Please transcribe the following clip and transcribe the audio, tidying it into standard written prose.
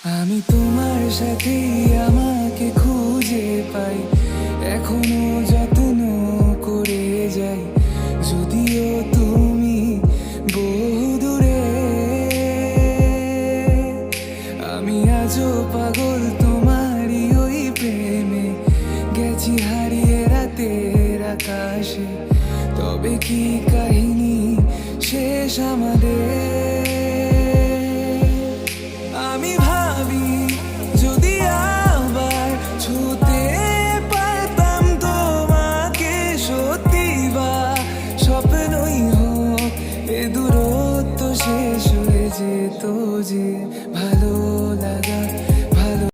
আমি তোমার সাথে আমাকে খুঁজে পাই, এখনো যত্ন করে যাই, যদিও তুমি বহুদূরে। আমি আজও পাগল তোমারই ওই প্রেমে, গেছি হারিয়ে রাতের আকাশে। তবে কি কাহিনী শেষ আমাদের? আমি ভাবি যদি আবার ছুতে পারতাম তোমাকে, সত্যি বা স্বপ্নই হোক, এ দূরত্ব শেষ হয়ে যেত যে ভালো